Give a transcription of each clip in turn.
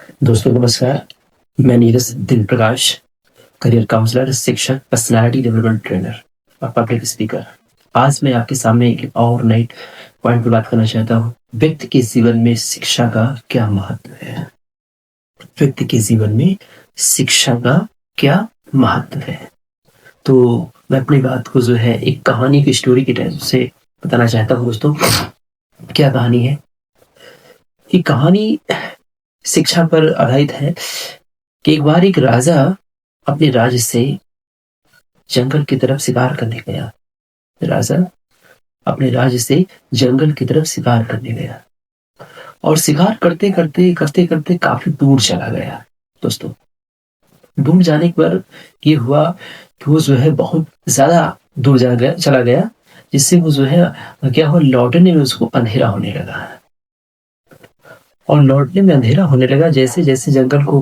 दोस्तों नमस्कार। मैं नीरज दिन प्रकाश, करियर काउंसलर, शिक्षक, पर्सनालिटी डेवलपमेंट ट्रेनर और पब्लिक स्पीकर। आज मैं आपके सामने एक और नई पॉइंट पे बात करना चाहता हूँ। व्यक्ति के जीवन में शिक्षा का क्या महत्व है? व्यक्ति के जीवन में शिक्षा का क्या महत्व है? तो मैं अपनी बात को जो है एक कहानी की स्टोरी की टाइप से बताना चाहता हूँ दोस्तों। क्या कहानी है? ये कहानी शिक्षा पर आधारित है कि एक बार एक राजा अपने राज्य से जंगल की तरफ शिकार करने गया। राजा अपने राज्य से जंगल की तरफ शिकार करने गया और शिकार करते करते काफी दूर चला गया। दोस्तों, दूर जाने पर ये हुआ कि वो जो है बहुत ज्यादा दूर चला गया, जिससे वो जो है क्या हुआ, लौटने में उसको अंधेरा होने लगा। और लौटने में अंधेरा होने लगा जैसे जैसे जंगल को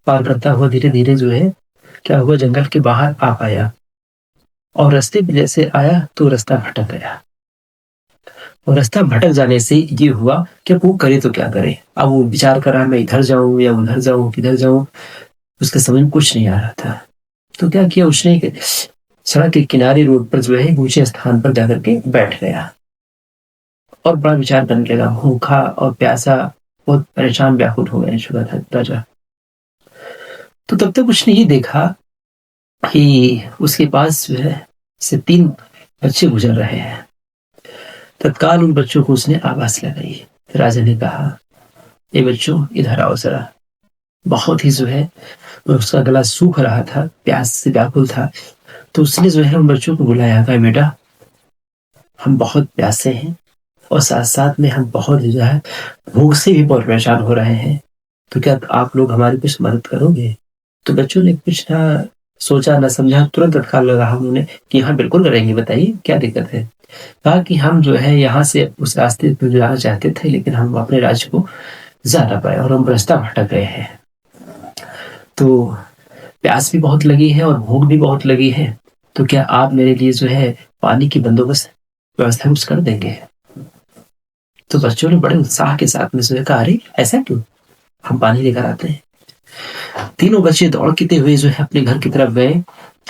पार करता हुआ धीरे धीरे जो है क्या हुआ, जंगल के बाहर आ पाया और रास्ते पे जैसे आया तो रास्ता भटक गया। और रास्ता भटक जाने से ये हुआ कि अब वो करे तो क्या करे। अब वो विचार कर रहा है, मैं इधर जाऊं या उधर जाऊं, किधर जाऊं। उसके समझ में कुछ नहीं आ रहा था। तो क्या किया उसने, सड़क के किनारे रोड पर जो है ऊंचे स्थान पर जाकर के बैठ गया और बड़ा विचार करने लगा। भूखा और प्यासा, बहुत परेशान व्याकुल हो गया चुका था राजा। तो तब तक उसने ये देखा कि उसके पास जो है से 3 बच्चे गुजर रहे हैं। तत्काल उन बच्चों को उसने आवाज लगाई। राजा ने कहा, ये बच्चों इधर आओ जरा। बहुत ही जो है उसका गला सूख रहा था, प्यास से व्याकुल था। तो उसने जो है उन बच्चों को बुलाया, कहा बेटा, हम बहुत प्यासे हैं और साथ साथ में हम बहुत जो है भूख से भी बहुत परेशान हो रहे हैं। तो क्या आप लोग हमारी कुछ मदद करोगे? तो बच्चों ने कुछ ना सोचा ना समझा, तुरंत तत्काल लगा उन्होंने कि हाँ बिल्कुल करेंगे, बताइए क्या दिक्कत है। कहा कि हम जो है यहाँ से उस रास्ते पे जाना चाहते थे, लेकिन हम अपने राज्य को जा ना पाए और हम रास्ता भटक गए हैं। तो प्यास भी बहुत लगी है और भूख भी बहुत लगी है। तो क्या आप मेरे लिए जो है पानी की बंदोबस्त व्यवस्था कुछ कर देंगे? तो बच्चों ने बड़े उत्साह के साथ में जो है कहा, अरे ऐसा क्यों, हम पानी लेकर आते हैं। तीनों बच्चे दौड़ते हुए जो है अपने घर की तरफ गए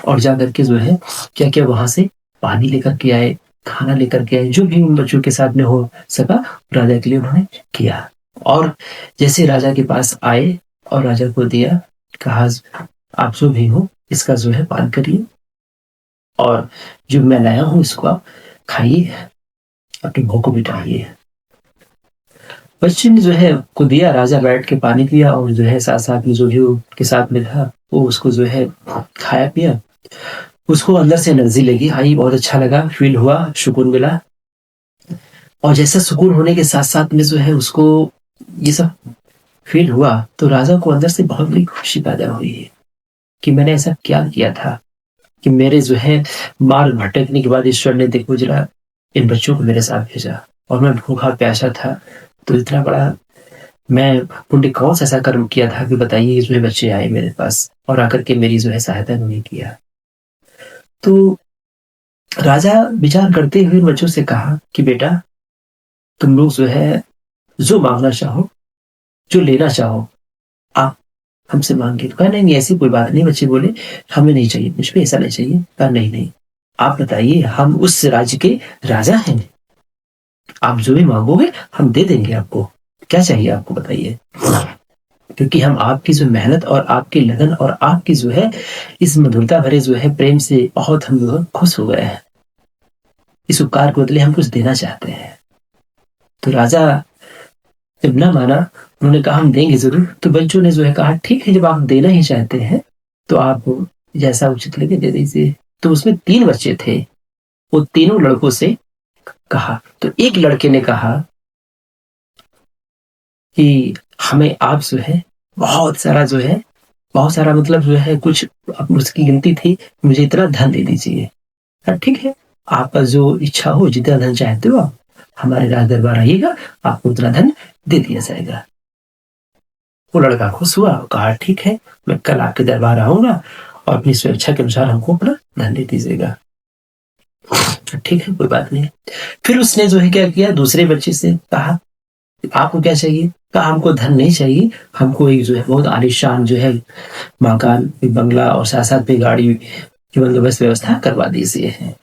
और जाकर के जो है क्या क्या वहां से पानी लेकर के आए, खाना लेकर के आए, जो भी उन बच्चों के साथ में हो सका राजा के लिए उन्होंने किया। और जैसे राजा के पास आए और राजा को दिया, कहा आप जो भी हो इसका जो है पान करिए और जो मैं लाया हूं इसको आप खाइए, अपनी भूख को मिटाइए। बच्चे ने जो है को दिया, राजा बैठ के पानी पिया और जो है साथ साथ में जो भी उसके साथ में था वो उसको जो है खाया पिया। उसको अंदर से एनर्जी लगी, आई, बहुत अच्छा लगा, फील हुआ, सुकून मिला। और जैसा सुकून होने के साथ साथ में जो है उसको ये सब फील हुआ, तो राजा को अंदर से बहुत बड़ी खुशी पैदा हुई है कि मैंने ऐसा क्या किया था कि मेरे जो है मार्ग भटकने के बाद ईश्वर ने देखो जरा इन बच्चों को मेरे साथ भेजा और मैं भूखा प्यासा था। तो इतना बड़ा मैं पुण्य कौन सा ऐसा कर्म किया था कि बताइए जो है बच्चे आए मेरे पास और आकर के मेरी जो है सहायता उन्होंने किया। तो राजा विचार करते हुए बच्चों से कहा कि बेटा, तुम लोग जो है जो मांगना चाहो, जो लेना चाहो, आप हमसे मांगे। तो कहा नहीं नहीं ऐसी कोई बात नहीं। बच्चे बोले हमें नहीं चाहिए, कुछ भी ऐसा नहीं चाहिए। कहा नहीं नहीं, आप बताइए, हम उस राज्य के राजा हैं, आप जो भी मांगोगे हम दे देंगे आपको। क्या चाहिए आपको बताइए, क्योंकि हम आपकी जो मेहनत और आपकी लगन और आपकी जो है इस मधुरता भरे जो है प्रेम से बहुत हम जो है खुश हो गए हैं। इस उपकार के बदले हम कुछ देना चाहते हैं। तो राजा जब न माना, उन्होंने कहा हम देंगे जरूर। तो बच्चों ने जो है कहा ठीक है, जब आप देना ही चाहते हैं तो आप जैसा उचित लगे दे दीजिए। तो उसमें 3 बच्चे थे। वो तीनों लड़कों से कहा, तो एक लड़के ने कहा कि हमें आप जो है बहुत सारा मतलब जो है कुछ उसकी गिनती थी, मुझे इतना धन दे दीजिए। ठीक है, आपका जो इच्छा हो, जितना धन चाहते हो आप हमारे राज दरबार आइएगा, आपको उतना धन दे दिया जाएगा। वो लड़का खुश हुआ, कहा ठीक है, मैं कल आपके दरबार आऊंगा और अपनी स्वेच्छा के अनुसार हमको अपना धन दे दीजिएगा। ठीक है, कोई बात नहीं। फिर उसने जो है क्या किया, दूसरे बच्चे से कहा आपको क्या चाहिए? कहा हमको धन नहीं चाहिए, हमको एक जो है बहुत आलीशान जो है मकान, एक बंगला और साथ-साथ में गाड़ी की बंदोबस्त व्यवस्था करवा दीजिए।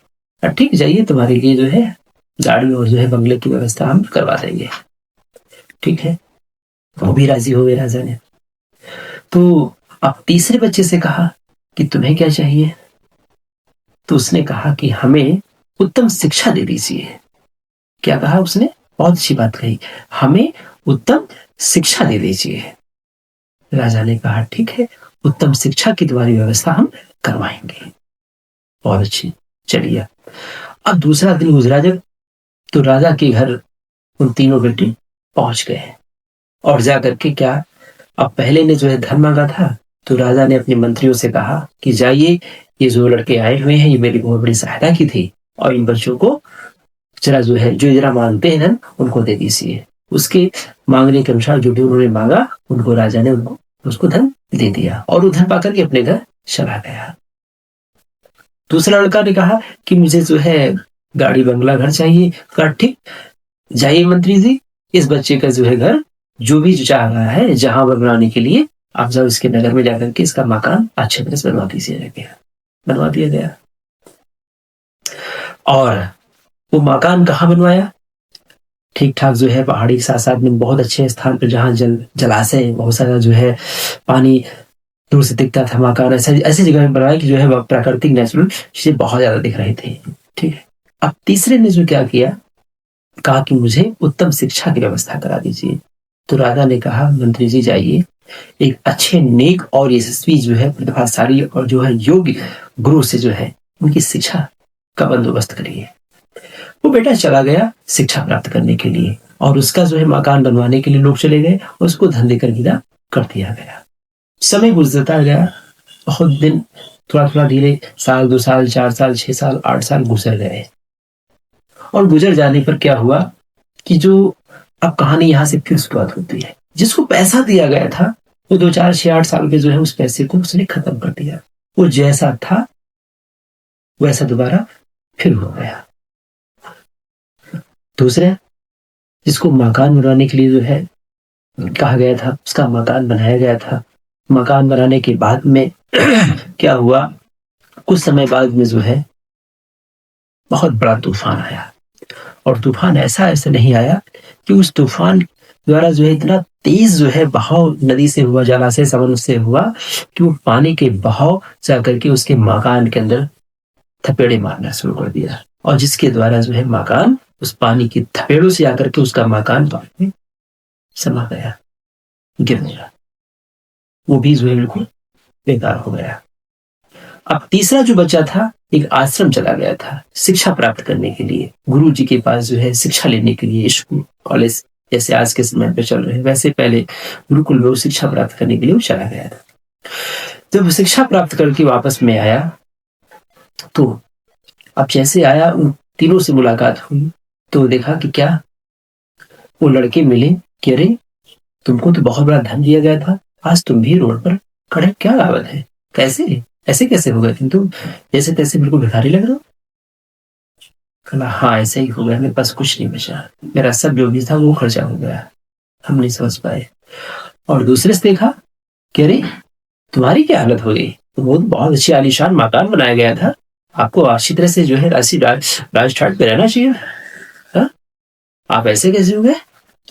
ठीक जाइए, तुम्हारे लिए जो है गाड़ी और जो है बंगले की व्यवस्था हम करवा देंगे। ठीक है, वो भी राजी हो गए राजा ने। तो अब तीसरे बच्चे से कहा कि तुम्हें क्या चाहिए? तो उसने कहा कि हमें उत्तम शिक्षा दे दीजिए। क्या कहा उसने? बहुत अच्छी बात कही, हमें उत्तम शिक्षा दे दीजिए। राजा ने कहा ठीक है, उत्तम शिक्षा की तुम्हारी व्यवस्था हम करवाएंगे। बहुत अच्छी, चलिए। अब दूसरा दिन गुजरा जब, तो राजा के घर उन तीनों बेटे पहुंच गए और जाकर के क्या, अब पहले ने जो है धन मांगा था, तो राजा ने अपने मंत्रियों से कहा कि जाइए, ये जो लड़के आए हुए हैं ये मेरी बहुत बड़ी सहायता की थी और इन बच्चों को जरा जो है जो जरा मांगते हैं धन उनको दे दीजिए। उसके मांगने के अनुसार जो भी उन्होंने मांगा उनको राजा ने उनको उसको धन दे दिया और वो धन पाकर के अपने घर चला गया। दूसरा लड़का ने कहा कि मुझे जो है गाड़ी बंगला घर चाहिए। कहा ठीक, जाइए मंत्री जी, इस बच्चे का जो है घर जो भी चाह रहा है जहां बनाने के लिए आप जाओ इसके नगर में जाकर के इसका मकान अच्छे तरह से बनवा दिया गया। और वो मकान कहाँ बनवाया? ठीक ठाक जो है पहाड़ी के साथ में बहुत अच्छे स्थान पर जहाँ जलाशय बहुत सारा जो है पानी दूर से दिखता था। मकान ऐसी जगह में बनवाया कि जो है प्राकृतिक नेचुरल चीजें बहुत ज्यादा दिख रही थी। ठीक है, अब तीसरे ने जो क्या किया, कहा कि मुझे उत्तम शिक्षा की व्यवस्था करा दीजिए। तो राजा ने कहा मंत्री जी जाइए, एक अच्छे नेक और यशस्वी जो है प्रतिभाशाली और जो है योग्य गुरु से जो है उनकी शिक्षा का बंदोबस्त करिए। वो बेटा चला गया शिक्षा प्राप्त करने के लिए और उसका जो है मकान बनवाने के लिए लोग चले गए, उसको धन देकर विदा कर दिया गया। समय गुजरता गया, बहुत दिन थोड़ा थोड़ा धीरे, साल 2 साल 4 साल 6 साल 8 साल गुजर गए। और गुजर जाने पर क्या हुआ कि जो अब कहानी यहां से फिर शुरुआत होती है, जिसको पैसा दिया गया था वो 2 4 6 8 साल के जो है उस पैसे को उसने खत्म कर दिया। वो जैसा था वैसा दोबारा फिर हो गया। दूसरे जिसको मकान बनाने के लिए जो है कहा गया था, उसका मकान बनाया गया था। मकान बनाने के बाद में क्या हुआ, कुछ समय बाद में जो है बहुत बड़ा तूफान आया और तूफान ऐसा नहीं आया कि उस तूफान द्वारा जो है इतना तेज जो है बहाव नदी से हुआ, जलाशय समुद्र से हुआ कि वो पानी के बहाव जाकर के उसके मकान के अंदर थपेड़े मारना शुरू कर दिया और जिसके द्वारा जो है मकान उस पानी की थपेड़ों से आकर के उसका मकान पानी में समा गया, गिर गया। वो भी जो है बिल्कुल बेकार हो गया। अब तीसरा जो बच्चा था एक आश्रम चला गया था शिक्षा प्राप्त करने के लिए, गुरु जी के पास जो है शिक्षा लेने के लिए, स्कूल कॉलेज जैसे आज के समय पे चल रहे हैं वैसे पहले गुरुकुल में शिक्षा प्राप्त करने के लिए वो चला गया था। जब शिक्षा प्राप्त करके वापस में आया तो अब जैसे आया उन तीनों से मुलाकात हुई तो देखा कि क्या, वो लड़के मिले कि अरे तुमको तो बहुत बड़ा धन दिया गया था, आज तुम भी रोड पर खड़े, क्या बात है, कैसे ऐसे कैसे हो गए तुम जैसे तैसे बिल्कुल भिखारी लग रहे हो? कहला हाँ ऐसे ही हो गया, मेरे पास कुछ नहीं बचा, मेरा सब जो भी था वो खर्चा हो गया, हम नहीं समझ पाए। और दूसरे से देखा कि अरे तुम्हारी क्या हालत हो गई, वो बहुत अच्छी आलीशान मकान बनाया गया था, आपको अच्छी तरह से जो है राजघाट पे रहना चाहिए, हा? आप ऐसे कैसे हो गए?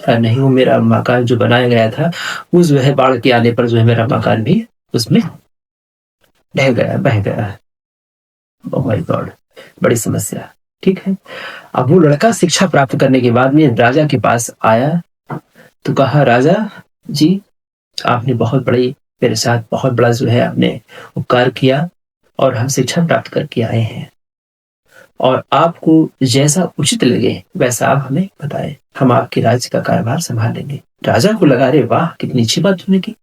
नहीं, वो मेरा मकान जो बनाया गया था वो जो है बाढ़ के आने पर जो है मेरा मकान भी उसमें ढह गया, बह गया। ओह माय गॉड, बड़ी समस्या। ठीक है, अब वो लड़का शिक्षा प्राप्त करने के बाद में राजा के पास आया तो कहा राजा जी आपने बहुत बड़ी मेरे साथ बहुत बड़ा जो है आपने उपकार किया और हम शिक्षा प्राप्त करके आए हैं और आपको जैसा उचित लगे वैसा आप हमें बताएं, हम आपके राज्य का कारोबार संभाल लेंगे। राजा को लगा अरे वाह कितनी अच्छी बात तुमने की,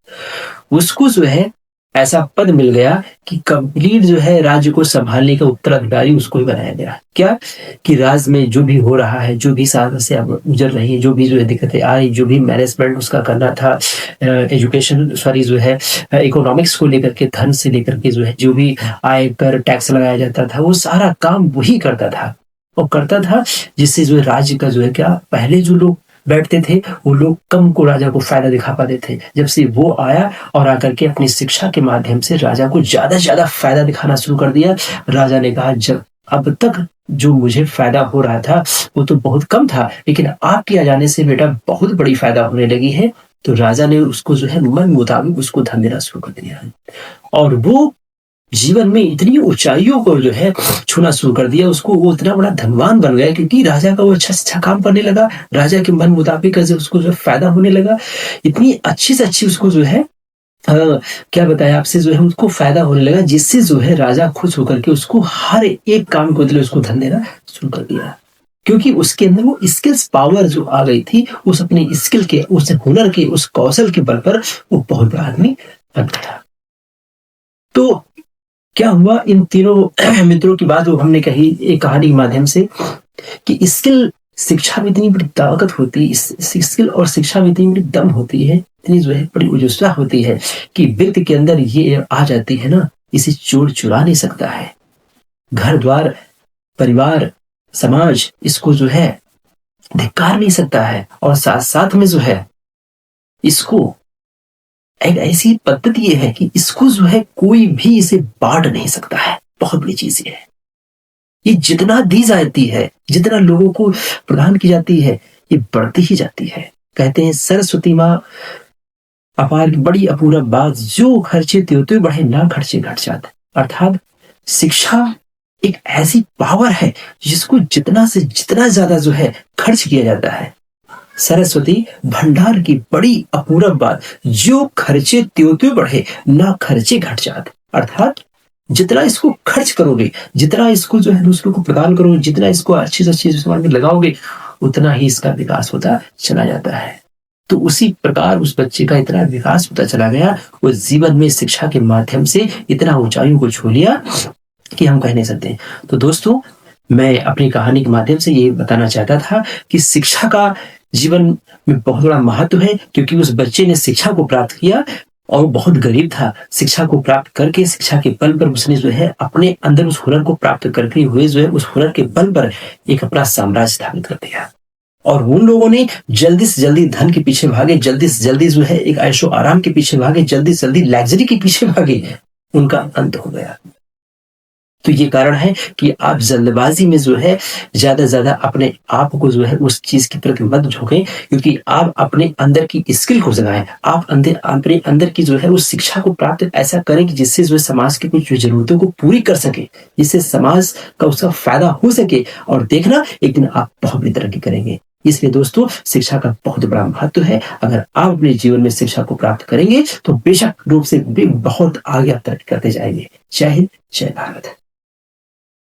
उसको जो है ऐसा पद मिल गया कि कंप्लीट जो है राज्य को संभालने का उत्तराधिकारी उसको ही बनाया गया। क्या कि राज्य में जो भी हो रहा है, जो भी समस्या गुजर रही है, जो भी जो है दिक्कतें आई, जो भी मैनेजमेंट उसका करना था, एजुकेशन सॉरी जो है इकोनॉमिक्स को लेकर के, धन से लेकर के जो है जो भी आय कर टैक्स लगाया जाता था वो सारा काम वही करता था और करता था, जिससे जो है राज्य का जो है क्या पहले जो लोग बैठते थे वो लोग कम को राजा को फायदा दिखा पाते थे। जब से वो आया और आकर के अपनी शिक्षा के माध्यम से राजा को ज्यादा से ज्यादा फायदा दिखाना शुरू कर दिया। राजा ने कहा जब अब तक जो मुझे फायदा हो रहा था वो तो बहुत कम था, लेकिन आपके आ जाने से बेटा बहुत बड़ी फायदा होने लगी है। तो राजा ने उसको जो है मन मुताबिक उसको धन देना शुरू कर दिया है और वो जीवन में इतनी ऊंचाइयों को जो है छूना शुरू कर दिया। उसको वो इतना बड़ा धनवान बन गया क्योंकि राजा का वो अच्छा से अच्छा काम करने लगा, राजा के मन मुताबिक उसको जो फायदा होने लगा। इतनी अच्छी से अच्छी उसको जो है क्या बताया आपसे जो है उसको फायदा होने लगा, जिससे जो है राजा खुश होकर के उसको हर एक काम को उसको धन देना शुरू कर दिया। क्योंकि उसके अंदर वो स्किल्स पावर जो आ गई थी, उस अपने स्किल के, उस हुनर के, उस कौशल के बल पर वो बहुत बड़ा आदमी बन गया। तो क्या हुआ इन तीनों मित्रों की बात वो हमने कही एक कहानी के माध्यम से कि स्किल शिक्षा में इतनी बड़ी ताकत होती है, स्किल और शिक्षा में इतनी बड़ी दम होती है, इतनी जो है बड़ी ऊर्जा होती है कि व्यक्ति के अंदर ये आ जाती है ना, इसे चोर चुरा नहीं सकता है। घर द्वार परिवार समाज इसको जो है धिक्कार नहीं सकता है और साथ साथ में जो है इसको एक ऐसी पद्धति ये है कि इसको जो है कोई भी इसे बांट नहीं सकता है। बहुत बड़ी चीज ये है, ये जितना दी जाती है, जितना लोगों को प्रदान की जाती है, ये बढ़ती ही जाती है। कहते हैं सरस्वती माँ अपार की बड़ी अपूरा बात, जो खर्चे त्यों बढ़े ना खर्चे घट जाते। अर्थात शिक्षा एक ऐसी पावर है जिसको जितना से जितना ज्यादा जो है खर्च किया जाता है। सरस्वती भंडार की बड़ी अपूर्व बात, जो खर्चे त्यों बढ़े ना खर्चे घट जाते। अर्थात जितना इसको खर्च करोगे, जितना इसको जो है दूसरों को प्रदान करोगे, जितना इसको अच्छी से अच्छी समाज में लगाओगे, उतना ही इसका विकास होता चला जाता है। तो उसी प्रकार उस बच्चे का इतना विकास होता चला गया, वो जीवन में शिक्षा के माध्यम से इतना ऊंचाइयों को छू लिया कि हम कह नहीं सकते। तो दोस्तों, मैं अपनी कहानी के माध्यम से ये बताना चाहता था कि शिक्षा का जीवन में बहुत बड़ा महत्व है, क्योंकि उस बच्चे ने शिक्षा को प्राप्त किया और बहुत गरीब था। शिक्षा को प्राप्त करके, शिक्षा के बल पर उसने जो है अपने अंदर उस हुनर को प्राप्त करके हुए जो है उस हुनर के बल पर एक अपना साम्राज्य स्थापित कर दिया। और उन लोगों ने जल्दी से जल्दी धन के पीछे भागे, जल्दी से जल्दी जो है एक ऐशो आराम के पीछे भागे, जल्दी से जल्दी लग्जरी के पीछे भागे, उनका अंत हो गया। तो ये कारण है कि आप जल्दबाजी में जो है ज्यादा ज्यादा अपने आप को जो है उस चीज के प्रति मत झोंकें, क्योंकि आप अपने अंदर की स्किल को जगाएं, आप अपने अंदर की जो है उस शिक्षा को प्राप्त ऐसा करें कि जिससे जो है समाज की कुछ जरूरतों को पूरी कर सके, जिससे समाज का उसका फायदा हो सके। और देखना एक दिन आप बहुत बड़ी तरक्की करेंगे। इसलिए दोस्तों, शिक्षा का बहुत बड़ा महत्व है। अगर आप अपने जीवन में शिक्षा को प्राप्त करेंगे तो बेशक रूप से बहुत आगे आप तरक्की करते जाएंगे। जय हिंद, जय भारत।